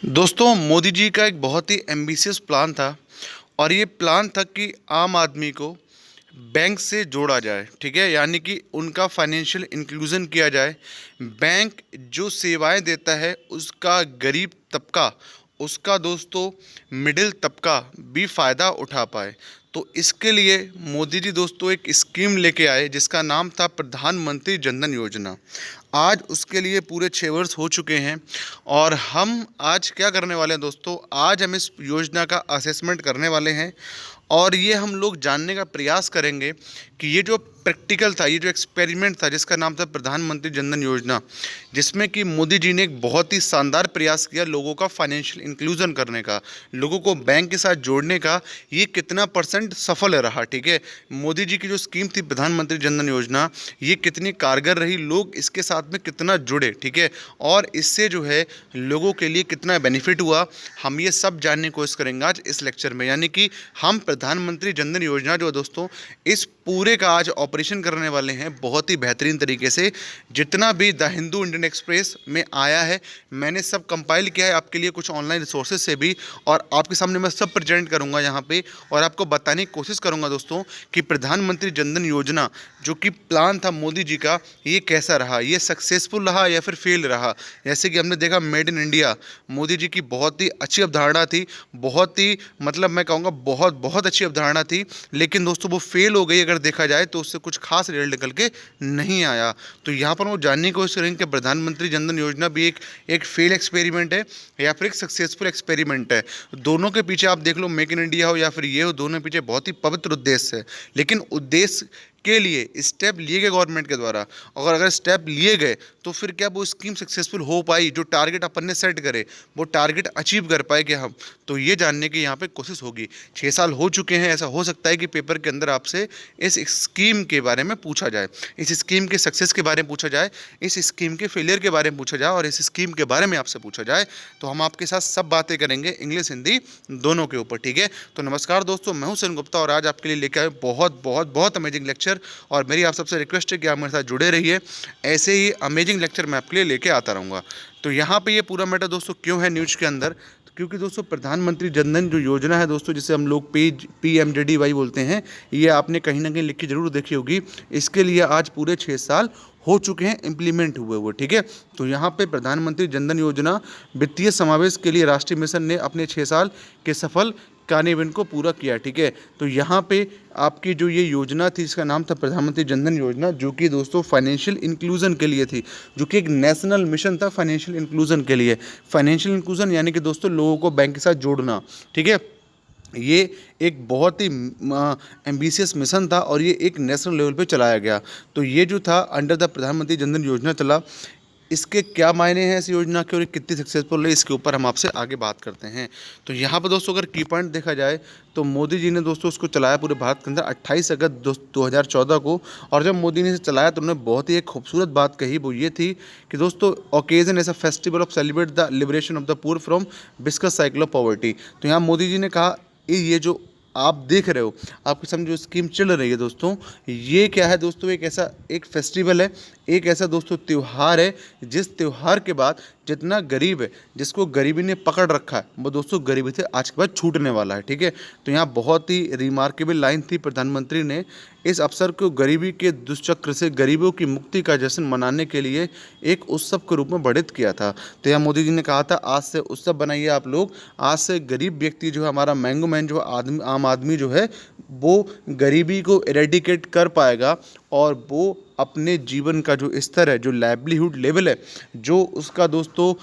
दोस्तों, मोदी जी का एक बहुत ही एम्बिशियस प्लान था और ये प्लान था कि आम आदमी को बैंक से जोड़ा जाए। ठीक है, यानी कि उनका फाइनेंशियल इंक्लूजन किया जाए। बैंक जो सेवाएं देता है उसका गरीब तबका, उसका दोस्तों मिडिल तबका भी फ़ायदा उठा पाए। तो इसके लिए मोदी जी दोस्तों एक स्कीम लेके आए जिसका नाम था प्रधानमंत्री जनधन योजना। आज उसके लिए पूरे 6 वर्ष हो चुके हैं और हम आज क्या करने वाले हैं दोस्तों, आज हम इस योजना का असेसमेंट करने वाले हैं और ये हम लोग जानने का प्रयास करेंगे कि ये जो प्रैक्टिकल था, ये जो एक्सपेरिमेंट था जिसका नाम था प्रधानमंत्री जनधन योजना, जिसमें कि मोदी जी ने एक बहुत ही शानदार प्रयास किया लोगों का फाइनेंशियल इंक्लूजन करने का, लोगों को बैंक के साथ जोड़ने का, ये कितना परसेंट सफल रहा। ठीक है, मोदी जी की जो स्कीम थी प्रधानमंत्री जनधन योजना, ये कितनी कारगर रही, लोग इसके साथ में कितना जुड़े। ठीक है, और इससे जो है लोगों के लिए कितना बेनिफिट हुआ, हम ये सब जानने की कोशिश करेंगे आज इस लेक्चर में। यानी कि हम प्रधानमंत्री जनधन योजना जो है दोस्तों, इस पूरे का आज ऑपरेशन करने वाले हैं बहुत ही बेहतरीन तरीके से। जितना भी द हिंदू इंडियन एक्सप्रेस में आया है मैंने सब कंपाइल किया है आपके लिए कुछ ऑनलाइन रिसोर्सेज से भी, और आपके सामने मैं सब प्रेजेंट करूंगा यहाँ पे और आपको बताने की कोशिश करूंगा दोस्तों कि प्रधानमंत्री जनधन योजना जो कि प्लान था मोदी जी का, ये कैसा रहा, ये सक्सेसफुल रहा या फिर फेल रहा। जैसे कि हमने देखा made in India, Modi ji की बहुत ही अच्छी अवधारणा थी, बहुत ही मतलब मैं कहूँगा बहुत बहुत अच्छी अवधारणा थी, लेकिन दोस्तों वो फेल हो गई। अगर देखा जाए तो उससे कुछ खास रिजल्ट निकल के नहीं आया। तो यहाँ पर वो जानने की कोशिश करेंगे कि प्रधानमंत्री जनधन योजना भी एक फेल एक्सपेरिमेंट है या फिर एक सक्सेसफुल एक्सपेरिमेंट है। दोनों के पीछे आप देख लो, मेक इन इंडिया हो या फिर ये हो, दोनों के पीछे बहुत ही पवित्र उद्देश्य है, लेकिन उद्देश्य के लिए स्टेप लिए गए गवर्नमेंट के द्वारा। अगर स्टेप लिए गए तो फिर क्या वो स्कीम सक्सेसफुल हो पाई, जो टारगेट अपन ने सेट करे वो टारगेट अचीव कर पाए क्या हम, तो ये जानने की यहाँ पे कोशिश होगी। 6 साल हो चुके हैं, ऐसा हो सकता है कि पेपर के अंदर आपसे इस स्कीम के बारे में पूछा जाए, इस स्कीम के सक्सेस के बारे में पूछा जाए, इस स्कीम के फेलियर के बारे में पूछा जाए और इस स्कीम के बारे में आपसे पूछा जाए। तो हम आपके साथ सब बातें करेंगे, इंग्लिश हिंदी दोनों के ऊपर। ठीक है, तो नमस्कार दोस्तों, मैं हूं सेन गुप्ता और आज आपके लिए लेकर आए बहुत बहुत बहुत अमेजिंग लेक्चर। और मेरी आप सबसे रिक्वेस्ट है कि आप मेरे साथ जुड़े रहिए, ऐसे ही अमेजिंग लेक्चर मैं आपके लिए लेके आता रहूँगा। तो यहाँ पे ये पूरा मैटर दोस्तों क्यों है न्यूज़ के अंदर, क्योंकि दोस्तों प्रधानमंत्री जनधन जो योजना है दोस्तों, जिसे हम लोग PMJDY बोलते हैं, ये आपने कहीं ना कहीं लिख के जरूर देखी होगी। इसके लिए आज पूरे 6 साल हो चुके हैं इम्प्लीमेंट हुए। ठीक है, तो यहाँ पे प्रधानमंत्री जनधन योजना वित्तीय समावेश के लिए राष्ट्रीय मिशन ने अपने 6 साल के सफल कार्यान्वयन को पूरा किया। ठीक है, तो यहाँ पे आपकी जो ये योजना थी इसका नाम था प्रधानमंत्री जनधन योजना, जो कि दोस्तों फाइनेंशियल इंक्लूजन के लिए थी, जो कि एक नेशनल मिशन था फाइनेंशियल इंक्लूजन के लिए। फाइनेंशियल इंक्लूजन यानी कि दोस्तों लोगों को बैंक के साथ जोड़ना। ठीक है, ये एक बहुत ही एम्बिशियस मिशन था और ये एक नेशनल लेवल पे चलाया गया। तो ये जो था अंडर द प्रधानमंत्री जनधन योजना चला, इसके क्या मायने हैं इस योजना के और ये कितनी सक्सेसफुल है, इसके ऊपर हम आपसे आगे बात करते हैं। तो यहाँ पर दोस्तों अगर की पॉइंट देखा जाए तो मोदी जी ने दोस्तों उसको चलाया पूरे भारत के अंदर 28 अगस्त 2014 को। और जब मोदी ने इसे चलाया तो उन्होंने बहुत ही एक खूबसूरत बात कही, वो ये थी कि दोस्तों occasion as a festival of celebrate the liberation of the poor from विस्कस साइकिल ऑफ पॉवर्टी। तो यहाँ मोदी जी ने कहा ये जो आप देख रहे हो, आपके सामने जो स्कीम चल रही है दोस्तों, ये क्या है दोस्तों, एक ऐसा एक फेस्टिवल है, एक ऐसा दोस्तों त्यौहार है जिस त्यौहार के बाद जितना गरीब है, जिसको गरीबी ने पकड़ रखा है, वो दोस्तों गरीबी से आज के बाद छूटने वाला है। ठीक है, तो यहाँ बहुत ही रिमार्केबल लाइन थी, प्रधानमंत्री ने इस अवसर को गरीबी के दुष्चक्र से गरीबों की मुक्ति का जश्न मनाने के लिए एक उत्सव के रूप में वर्णित किया था। तो यहाँ मोदी जी ने कहा था आज से उत्सव बनाइए आप लोग, आज से गरीब व्यक्ति जो है, हमारा मैंगो मैन जो आम आदमी जो है, वो गरीबी को एरेडिकेट कर पाएगा और वो अपने जीवन का जो स्तर है, जो लाइवलीहुड लेवल है, जो उसका दोस्तों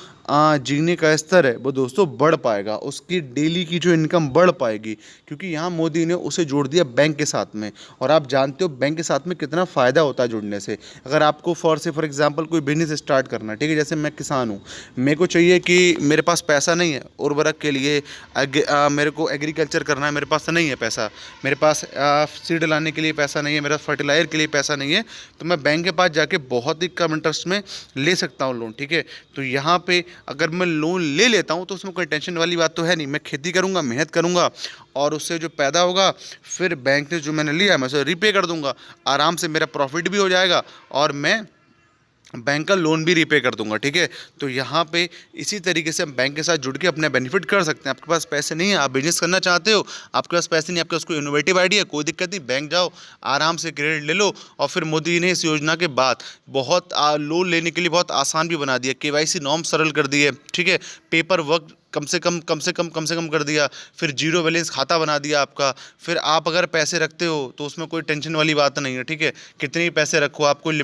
जीने का स्तर है, वो दोस्तों बढ़ पाएगा, उसकी डेली की जो इनकम बढ़ पाएगी, क्योंकि यहाँ मोदी ने उसे जोड़ दिया बैंक के साथ में। और आप जानते हो बैंक के साथ में कितना फ़ायदा होता है जुड़ने से। अगर आपको फॉर एग्जांपल कोई बिजनेस स्टार्ट करना, ठीक है, जैसे मैं किसान हूँ, मेरे को चाहिए कि मेरे पास पैसा नहीं है उर्वरक के लिए, मेरे को एग्रीकल्चर करना है, मेरे पास नहीं है पैसा, मेरे पास सीड लाने के लिए पैसा नहीं है, मेरे पास फर्टिलाइजर के लिए पैसा नहीं है, तो मैं बैंक के पास जाके बहुत ही कम इंटरेस्ट में ले सकता हूँ लोन। ठीक है, तो यहाँ पे अगर मैं लोन ले लेता हूँ तो उसमें कोई टेंशन वाली बात तो है नहीं, मैं खेती करूँगा, मेहनत करूँगा और उससे जो पैदा होगा फिर बैंक ने जो मैंने लिया मैं उसे रीपे कर दूँगा, आराम से मेरा प्रॉफिट भी हो जाएगा और मैं बैंक का लोन भी रीपे कर दूंगा, ठीक है। तो यहाँ पे इसी तरीके से हम बैंक के साथ जुड़ के अपने बेनिफिट कर सकते हैं। आपके पास पैसे नहीं है, आप बिजनेस करना चाहते हो, आपके पास पैसे नहीं, आपके पास कोई इनोवेटिव आइडिया, कोई दिक्कत नहीं, बैंक जाओ, आराम से क्रेडिट ले लो। और फिर मोदी जी ने इस योजना के बाद बहुत लोन लेने के लिए बहुत आसान भी बना दिया, केवाईसी नॉर्म सरल कर दिए, ठीक है। पेपर वर्क कम से कम कर दिया। फिर जीरो बैलेंस खाता बना दिया आपका। फिर आप अगर पैसे रखते हो तो उसमें कोई टेंशन वाली बात नहीं है, ठीक है। कितने ही पैसे रखो, आप कोई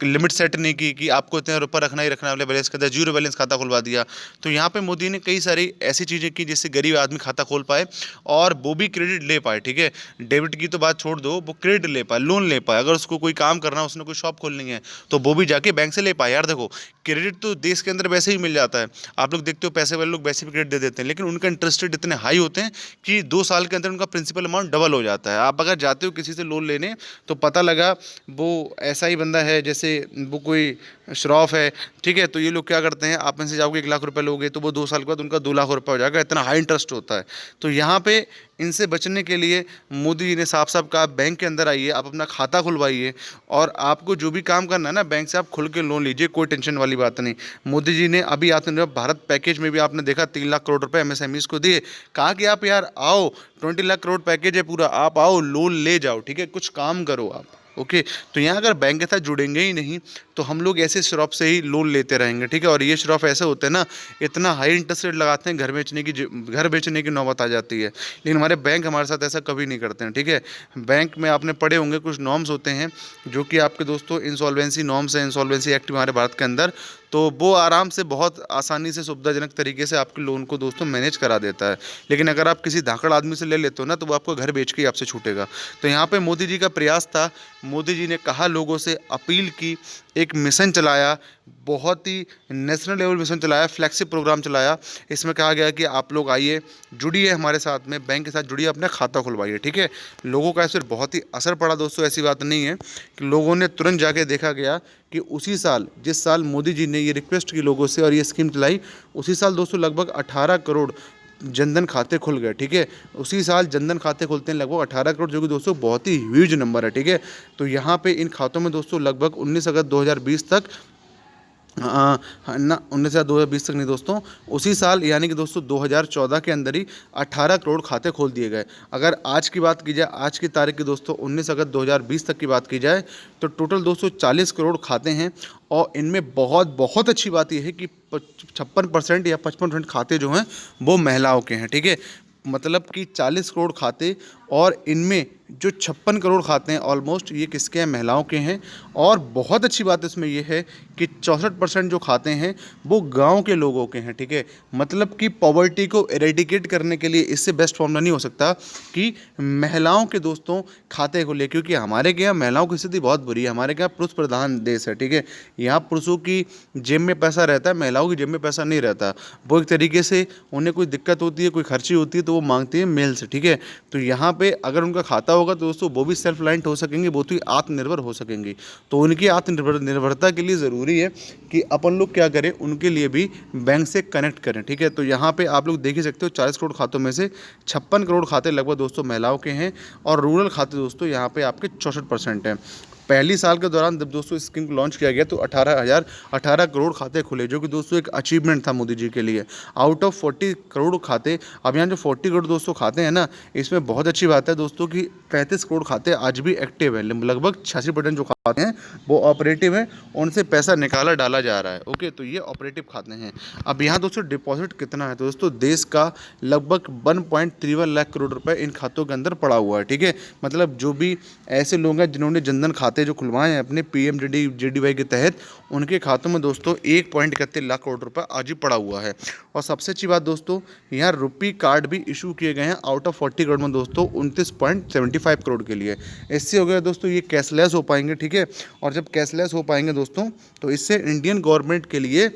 लिमिट सेट नहीं की कि आपको इतने रुपये रखना ही रखना है, वाले बैलेंस करता है, जीरो बैलेंस खाता खुलवा दिया। तो यहाँ पे मोदी ने कई सारी ऐसी चीज़ें की जिससे गरीब आदमी खाता खोल पाए और वो भी क्रेडिट ले पाए, ठीक है। डेबिट की तो बात छोड़ दो, वो क्रेडिट ले पाए, लोन ले पाए। अगर उसको कोई काम करना है, उसने कोई शॉप खोलनी है, तो वो भी जाके बैंक से ले पाए। यार देखो, क्रेडिट तो देश के अंदर वैसे ही मिल जाता है। आप लोग देखते हो पैसे वाले लोग वैसे भी क्रेडिट दे देते हैं, लेकिन उनका इंटरेस्ट रेट इतने हाई होते हैं कि 2 साल के अंदर उनका प्रिंसिपल अमाउंट डबल हो जाता है। आप अगर जाते हो किसी से लोन लेने, तो पता लगा वो ऐसा ही बंदा है जैसे वो कोई श्रॉफ है, ठीक है। तो ये लोग क्या करते हैं, आप इनसे जाओगे 1 लाख रुपए लोगे तो वो 2 साल के बाद उनका 2 लाख रुपए हो जाएगा, इतना हाई इंटरेस्ट होता है। तो यहाँ पे इनसे बचने के लिए मोदी जी ने साफ साफ कहा, बैंक के अंदर आइए, आप अपना खाता खुलवाइए और आपको जो भी काम करना है ना, बैंक से आप खुल के लोन लीजिए, कोई टेंशन वाली बात नहीं। मोदी जी ने अभी आत्मनिर्भर भारत पैकेज में भी आपने देखा 3 लाख करोड़ रुपए एमएसएमईज को दिए। कहा कि आप यार आओ, 20 लाख करोड़ पैकेज है पूरा, आप आओ लोन ले जाओ, ठीक है, कुछ काम करो आप। ओके। तो यहाँ अगर बैंक के साथ जुड़ेंगे ही नहीं तो हम लोग ऐसे श्रॉफ से ही लोन लेते रहेंगे, ठीक है। और ये श्रॉफ ऐसे होते हैं ना, इतना हाई इंटरेस्ट रेट लगाते हैं, घर बेचने की नौबत आ जाती है। लेकिन हमारे बैंक हमारे साथ ऐसा कभी नहीं करते हैं, ठीक है। बैंक में आपने पढ़े होंगे कुछ नॉर्म्स होते हैं जो कि आपके दोस्तों इंसॉल्वेंसी नॉर्म्स हैं, इंसॉल्वेंसी एक्ट हमारे भारत के अंदर। तो वो आराम से बहुत आसानी से सुविधाजनक तरीके से आपके लोन को दोस्तों मैनेज करा देता है। लेकिन अगर आप किसी धाकड़ आदमी से ले लेते हो ना, तो वो आपको घर बेच के ही आपसे छूटेगा। तो यहाँ पे मोदी जी का प्रयास था, मोदी जी ने कहा, लोगों से अपील की, एक मिशन चलाया, बहुत ही नेशनल लेवल मिशन चलाया, फ्लैगशिप प्रोग्राम चलाया। इसमें कहा गया कि आप लोग आइए, जुड़िए हमारे साथ में, बैंक के साथ जुड़िए, अपना खाता खुलवाइए, ठीक है। लोगों का इस पर बहुत ही असर पड़ा दोस्तों, ऐसी बात नहीं है कि लोगों ने तुरंत जाके देखा गया कि उसी साल, जिस साल मोदी जी ने ये रिक्वेस्ट की लोगों से और ये स्कीम चलाई, उसी साल दोस्तों लगभग 18 करोड़ जनधन खाते खुल गए, ठीक है। उसी साल जनधन खाते खुलते हैं लगभग 18 करोड़, जो कि दोस्तों बहुत ही ह्यूज नंबर है, ठीक है। तो यहाँ पे इन खातों में दोस्तों लगभग 19 अगस्त 2020 तक ना 19 से 2020 तक नहीं दोस्तों, उसी साल यानी कि दोस्तों 2014 के अंदर ही 18 करोड़ खाते खोल दिए गए। अगर आज की बात की जाए, आज की तारीख की दोस्तों 19 अगस्त 2020 तक की बात की जाए, तो टोटल दोस्तों 40 करोड़ खाते हैं। और इनमें बहुत बहुत अच्छी बात यह है कि 56% या 55% खाते जो हैं वो महिलाओं के हैं, ठीक है। मतलब कि 40 करोड़ खाते, और इनमें जो 56 करोड़ खाते हैं ऑलमोस्ट, ये किसके हैं, महिलाओं के हैं। और बहुत अच्छी बात इसमें यह है कि 64% जो खाते हैं वो गांव के लोगों के हैं, ठीक है। मतलब कि पॉवर्टी को एरेडिकेट करने के लिए इससे बेस्ट फॉर्मूला नहीं हो सकता कि महिलाओं के दोस्तों खाते को ले, क्योंकि हमारे के यहाँ महिलाओं की स्थिति बहुत बुरी है। हमारे के यहाँ पुरुष प्रधान देश है, ठीक है। यहाँ पुरुषों की जेब में पैसा रहता है, महिलाओं की जेब में पैसा नहीं रहता। वो एक तरीके से उन्हें कोई दिक्कत होती है, कोई खर्ची होती है, तो वो मांगती है मेल से, ठीक है। तो यहाँ पे अगर उनका खाता होगा तो दोस्तों वो भी सेल्फ रिलायंट हो सकेंगे, वो तो आत्मनिर्भर हो सकेंगी। तो उनकी आत्मनिर्भरता के लिए ज़रूरी है कि अपन लोग क्या करें, उनके लिए भी बैंक से कनेक्ट करें, ठीक है। तो यहाँ पे आप लोग देख ही सकते हो 40 करोड़ खातों में से 56 करोड़ खाते लगभग दोस्तों महिलाओं के हैं, और रूरल खाते दोस्तों यहाँ पे आपके 64% हैं। पहली साल के दौरान जब दोस्तों इस स्कीम को लॉन्च किया गया तो 18 करोड़ खाते खुले, जो कि दोस्तों एक अचीवमेंट था मोदी जी के लिए। आउट ऑफ 40 करोड़ खाते, अब यहाँ जो 40 करोड़ दोस्तों खाते हैं ना, इसमें बहुत अच्छी बात है दोस्तों कि 35 करोड़ खाते आज भी एक्टिव हैं। लगभग 86% जो खाते हैं वो ऑपरेटिव हैं, उनसे पैसा निकाला डाला जा रहा है। ओके, तो ये ऑपरेटिव खाते हैं। अब यहाँ दोस्तों डिपॉजिट कितना है, तो दोस्तों देश का लगभग 1.31 लाख करोड़ रुपए इन खातों के अंदर पड़ा हुआ है, ठीक है। मतलब जो भी ऐसे लोग हैं जिन्होंने जनधन खाते जो खुलवाए हैं अपने पीएमजेडीवाई के तहत, उनके खातों में दोस्तों 1.31 लाख करोड़ रुपए आज ही पड़ा हुआ है। और सबसे अच्छी बात दोस्तों, यहाँ रुपी कार्ड भी इशू किए गए हैं आउट ऑफ 40 करोड़ में दोस्तों 29.75 करोड़ के लिए। इससे हो गया दोस्तों ये कैशलेस हो पाएंगे, ठीक है। और जब कैशलेस हो पाएंगे दोस्तों, तो इससे इंडियन गवर्नमेंट के लिए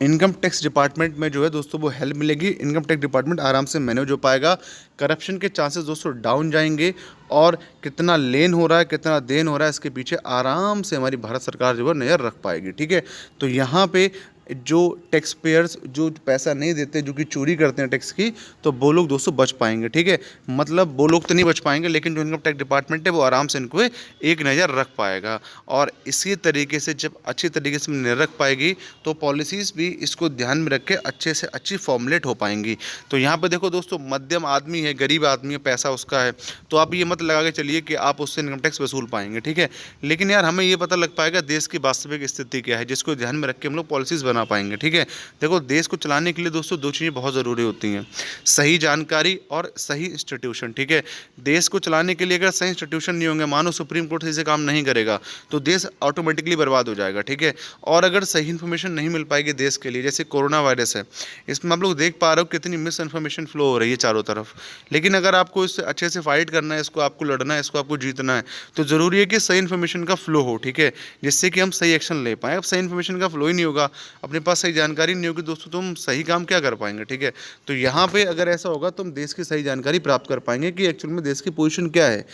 इनकम टैक्स डिपार्टमेंट में जो है दोस्तों वो हेल्प मिलेगी। इनकम टैक्स डिपार्टमेंट आराम से मैनेज हो पाएगा, करप्शन के चांसेस दोस्तों डाउन जाएंगे, और कितना लेन हो रहा है कितना देन हो रहा है इसके पीछे आराम से हमारी भारत सरकार जो है नज़र रख पाएगी, ठीक है। तो यहाँ पे जो टैक्स पेयर्स जो पैसा नहीं देते, जो कि चोरी करते हैं टैक्स की, तो वो लोग दोस्तों बच पाएंगे। ठीक है, मतलब वो लोग तो नहीं बच पाएंगे, लेकिन जो इनकम टैक्स डिपार्टमेंट है वो आराम से इनको एक नज़र रख पाएगा। और इसी तरीके से जब अच्छी तरीके से नज़र रख पाएगी तो पॉलिसीज़ भी इसको ध्यान में रख के अच्छे से अच्छी फॉर्मुलेट हो पाएंगी। तो यहाँ पे देखो दोस्तों, मध्यम आदमी है, गरीब आदमी है, पैसा उसका है, तो आप ये मत लगा के चलिए कि आप उससे इनकम टैक्स वसूल पाएंगे। ठीक है, लेकिन यार हमें ये पता लग पाएगा देश की वास्तविक स्थिति क्या है, जिसको ध्यान में रख के हम लोग पॉलिसीज़ बना पाएंगे। ठीक है, देखो देश को चलाने के लिए दोस्तों दो चीज़ें बहुत ज़रूरी होती हैं, सही जानकारी और सही इंस्टीट्यूशन। ठीक है, देश को चलाने के लिए अगर सही इंस्टीट्यूशन नहीं होंगे, मानो सुप्रीम कोर्ट सही से काम नहीं करेगा, तो देश ऑटोमेटिकली बर्बाद हो जाएगा। ठीक है, और अगर सही इन्फॉर्मेशन नहीं मिल पाएगी देश के लिए, जैसे कोरोना वायरस है, इसमें आप लोग देख पा रहे हो कितनी मिस इन्फॉर्मेशन फ्लो हो रही है चारों तरफ। लेकिन अगर आपको इससे अच्छे से फाइट करना है, इसको आपको लड़ना है, इसको आपको जीतना है, तो ज़रूरी है कि सही इन्फॉर्मेशन का फ्लो हो। ठीक है, जिससे कि हम सही एक्शन ले पाएँ। अब सही इन्फॉर्मेशन का फ्लो ही नहीं होगा, अपने पास सही जानकारी नहीं होगी दोस्तों, तो हम सही काम क्या कर पाएंगे। ठीक है, तो यहाँ पे अगर ऐसा होगा तो हम देश की सही जानकारी प्राप्त कर पाएंगे कि एक्चुअल में देश की पोजीशन क्या है।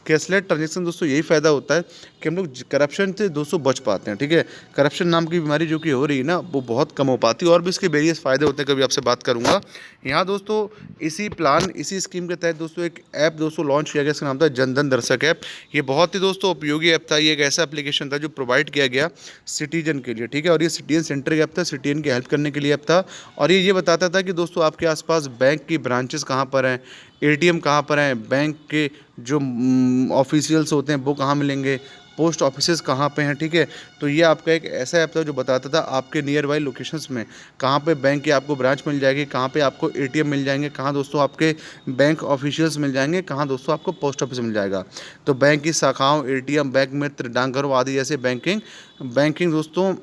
कैशलेस ट्रांजेक्शन दोस्तों यही फ़ायदा होता है कि हम लोग करप्शन से दोस्तों बच पाते हैं। ठीक है, करप्शन नाम की बीमारी जो कि हो रही है ना, वो बहुत कम हो पाती है, और भी इसके वेरियस फ़ायदे होते हैं, कभी आपसे बात करूँगा। यहाँ दोस्तों इसी स्कीम के तहत दोस्तों एक ऐप दोस्तों लॉन्च किया गया, इसका नाम था जनधन दर्शक ऐप। ये बहुत ही दोस्तों उपयोगी ऐप था, ये एक ऐसा एप्लीकेशन था जो प्रोवाइड किया गया सिटीजन के लिए। ठीक है, और ये सिटीजन सेंटर ऐप था, सिटीजन की हेल्प करने के लिए ऐप था। और ये बताता था कि दोस्तों आपके आसपास बैंक की ब्रांचेस कहाँ पर हैं, एटीएम कहाँ पर हैं, बैंक के जो ऑफिशियल्स होते हैं वो कहाँ मिलेंगे, पोस्ट ऑफिसेज कहाँ पे हैं। ठीक है, तो ये आपका एक ऐसा ऐप था जो बताता था आपके नियर बाई लोकेशंस में कहाँ पे बैंक की आपको ब्रांच मिल जाएगी, कहाँ पे आपको एटीएम मिल जाएंगे, कहाँ दोस्तों आपके बैंक ऑफिशियल्स मिल जाएंगे, कहाँ दोस्तों आपको पोस्ट ऑफिस मिल जाएगा। तो बैंक की शाखाओं, एटीएम, बैंक मित्र, डाकघरों आदि जैसे बैंकिंग दोस्तों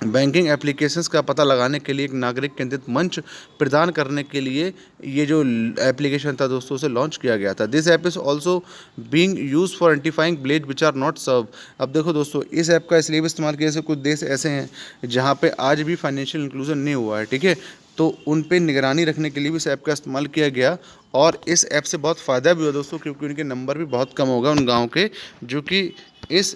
बैंकिंग एप्लीकेशंस का पता लगाने के लिए एक नागरिक केंद्रित मंच प्रदान करने के लिए ये जो एप्लीकेशन था दोस्तों उसे लॉन्च किया गया था। This app is also being use for identifying village which are not serve. अब देखो दोस्तों, इस ऐप का इसलिए भी इस्तेमाल किया, जैसे कुछ देश ऐसे हैं जहाँ पे आज भी फाइनेंशियल इंक्लूजन नहीं हुआ है। ठीक है, तो उन पे निगरानी रखने के लिए भी इस ऐप का इस्तेमाल किया गया, और इस ऐप से बहुत फ़ायदा भी हुआ दोस्तों, क्योंकि उनके नंबर भी बहुत कम होगा उन गाँव के जो कि इस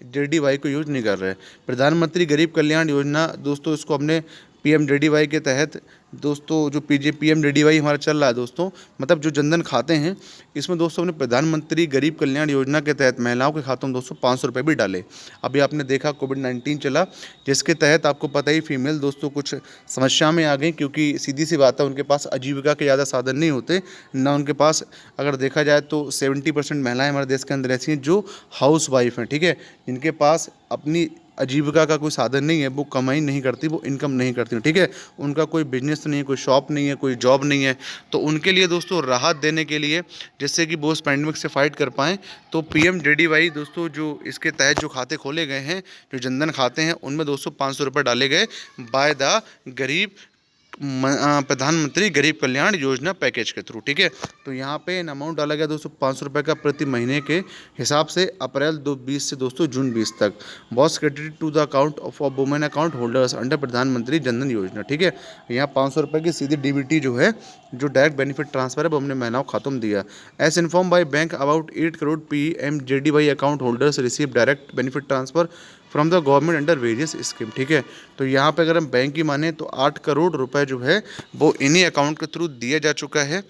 PMJDY को यूज नहीं कर रहे। प्रधानमंत्री गरीब कल्याण योजना दोस्तों, इसको हमने PMJDY के तहत दोस्तों जो PMJDY हमारा चल रहा है दोस्तों, मतलब जो जनधन खाते हैं, इसमें दोस्तों हमने प्रधानमंत्री गरीब कल्याण योजना के तहत महिलाओं के खातों में दोस्तों 500 रुपये भी डाले। अभी आपने देखा कोविड-19 चला, जिसके तहत आपको पता ही फीमेल दोस्तों कुछ समस्या में आ गई, क्योंकि सीधी सी बात है उनके पास आजीविका के ज़्यादा साधन नहीं होते ना उनके पास। अगर देखा जाए तो 70% महिलाएँ हमारे देश के अंदर ऐसी हैं जो हाउस वाइफ हैं। ठीक है, जिनके पास अपनी आजीविका का कोई साधन नहीं है, वो कमाई नहीं करती, वो इनकम नहीं करती। ठीक है, उनका कोई बिजनेस नहीं है, कोई शॉप नहीं है, कोई जॉब नहीं है। तो उनके लिए दोस्तों राहत देने के लिए, जिससे कि वो उस पैंडमिक से फाइट कर पाएँ, तो PMJDY दोस्तों जो इसके तहत जो खाते खोले गए हैं, जो जनधन खाते हैं, उनमें दोस्तों 500 रुपये डाले गए बाय द प्रधानमंत्री गरीब कल्याण योजना पैकेज के थ्रू। ठीक है, तो यहाँ पे इन अमाउंट डाला गया दोस्तों 500 रुपये का प्रति महीने के हिसाब से अप्रैल 2020 से दोस्तों जून 20 तक was credited to the account of women account holders under Pradhan Mantri Jan Dhan योजना। ठीक है, यहाँ 500 रुपये की सीधी DBT जो है, जो डायरेक्ट बेनिफिट ट्रांसफर है, वो हमने महिलाओं खातों में दिया। As inform by bank about 8 crore PMJDY account holders receive direct benefit transfer from the government under various scheme. ठीक है, तो यहाँ पे अगर हम बैंक की माने तो 8 करोड़ रुपए जो है वो इन्हीं अकाउंट के थ्रू दिया जा चुका है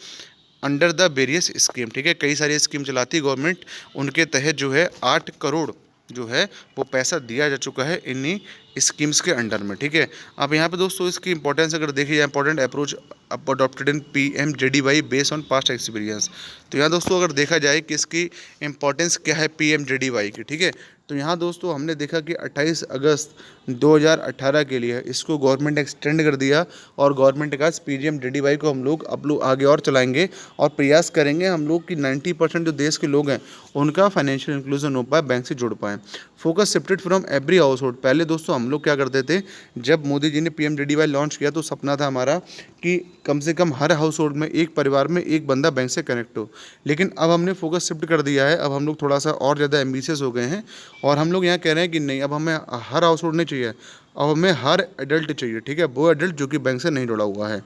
अंडर द वेरियस स्कीम। ठीक है, कई सारी स्कीम चलाती है गवर्नमेंट, उनके तहत जो है 8 करोड़ जो है वो पैसा दिया जा चुका है इन्हीं स्कीम्स के अंडर में। ठीक है, अब यहाँ पे दोस्तों इसकी इंपॉर्टेंस अगर देखी जाए, important approach adopted in PMJDY based on past experience. तो यहाँ दोस्तों अगर देखा जाए कि इसकी इंपॉर्टेंस क्या है PMJDY की। ठीक है, तो यहाँ दोस्तों हमने देखा कि 28 अगस्त 2018 के लिए इसको गवर्नमेंट एक्सटेंड कर दिया, और गवर्नमेंट का PMJDY को हम लोग आगे और चलाएंगे, और प्रयास करेंगे हम लोग कि 90% जो देश के लोग हैं उनका फाइनेंशियल इंक्लूजन हो पाए, बैंक से जुड़ पाएँ। Focus shifted from every house hold. पहले दोस्तों हम लोग क्या करते थे, जब मोदी जी ने PMJDY लॉन्च किया तो सपना था हमारा कि कम से कम हर हाउस होल्ड में, एक परिवार में एक बंदा बैंक से कनेक्ट हो। लेकिन अब हमने फोकस शिफ्ट कर दिया है, अब हम लोग थोड़ा सा और ज़्यादा एम्बिशियस हो गए हैं, और हम लोग यहाँ कह रहे हैं कि नहीं, अब हमें हर हाउस होल्ड नहीं चाहिए, अब हमें हर एडल्ट चाहिए। ठीक है, वो एडल्ट जो कि बैंक से नहीं जुड़ा हुआ है।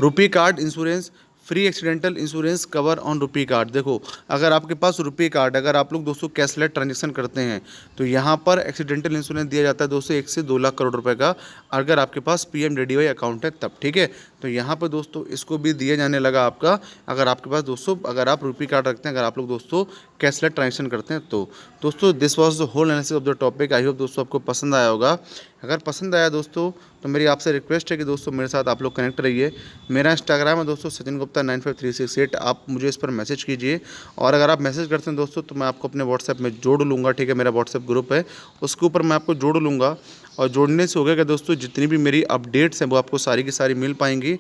RuPay card insurance free accidental insurance cover on RuPay card. देखो, अगर आपके पास रुपी कार्ड, अगर आप लोग दोस्तों कैशलेस ट्रांजेक्शन करते हैं तो यहाँ पर एक्सीडेंटल इंश्योरेंस दिया जाता है दोस्तों 1 से 2 लाख करोड़ रुपए का, अगर आपके पास PMJDY अकाउंट है तब, ठीक है। तो यहाँ पर दोस्तों इसको भी दिया जाने लगा आपका, अगर आपके पास दोस्तों, अगर आप रुपी कार्ड रखते हैं, अगर आप लोग दोस्तों कैशलेस ट्रांजेक्शन करते हैं तो। दोस्तों this was the whole analysis of the topic. I hope दोस्तों आपको पसंद आया होगा। अगर पसंद आया दोस्तों तो मेरी आपसे रिक्वेस्ट है कि दोस्तों मेरे साथ आप लोग कनेक्ट रहिए। मेरा इंस्टाग्राम है दोस्तों सचिन गुप्ता 95368, आप मुझे इस पर मैसेज कीजिए। और अगर आप मैसेज करते हैं दोस्तों तो मैं आपको अपने व्हाट्सएप में जोड़ लूँगा, ठीक है। मेरा व्हाट्सएप ग्रुप है, उसके ऊपर मैं आपको जोड़ लूँगा, और जोड़ने से हो गया कि दोस्तों जितनी भी मेरी अपडेट्स हैं वो आपको सारी की सारी मिल पाएंगी,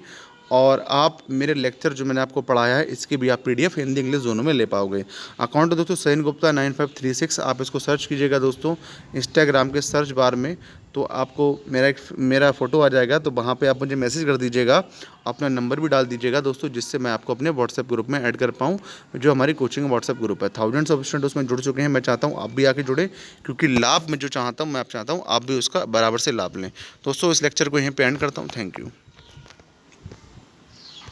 और आप मेरे लेक्चर जो मैंने आपको पढ़ाया है इसकी भी आप PDF हिंदी इंग्लिश दोनों में ले पाओगे। अकाउंट है दोस्तों सचिन गुप्ता 9536, आप इसको सर्च कीजिएगा दोस्तों इंस्टाग्राम के सर्च बार में, तो आपको मेरा फ़ोटो आ जाएगा, तो वहाँ पे आप मुझे मैसेज कर दीजिएगा, अपना नंबर भी डाल दीजिएगा दोस्तों, जिससे मैं आपको अपने व्हाट्सएप ग्रुप में ऐड कर पाऊँ, जो हमारी कोचिंग व्हाट्सएप ग्रुप है। थाउजेंड्स ऑफ स्टूडेंट उसमें जुड़ चुके हैं, मैं चाहता हूँ आप भी आके जुड़े, क्योंकि लाभ मैं जो चाहता हूँ, मैं आप चाहता हूँ आप भी उसका बराबर से लाभ लें। दोस्तों इस लेक्चर को यहीं पे एंड करता हूँ। Thank you.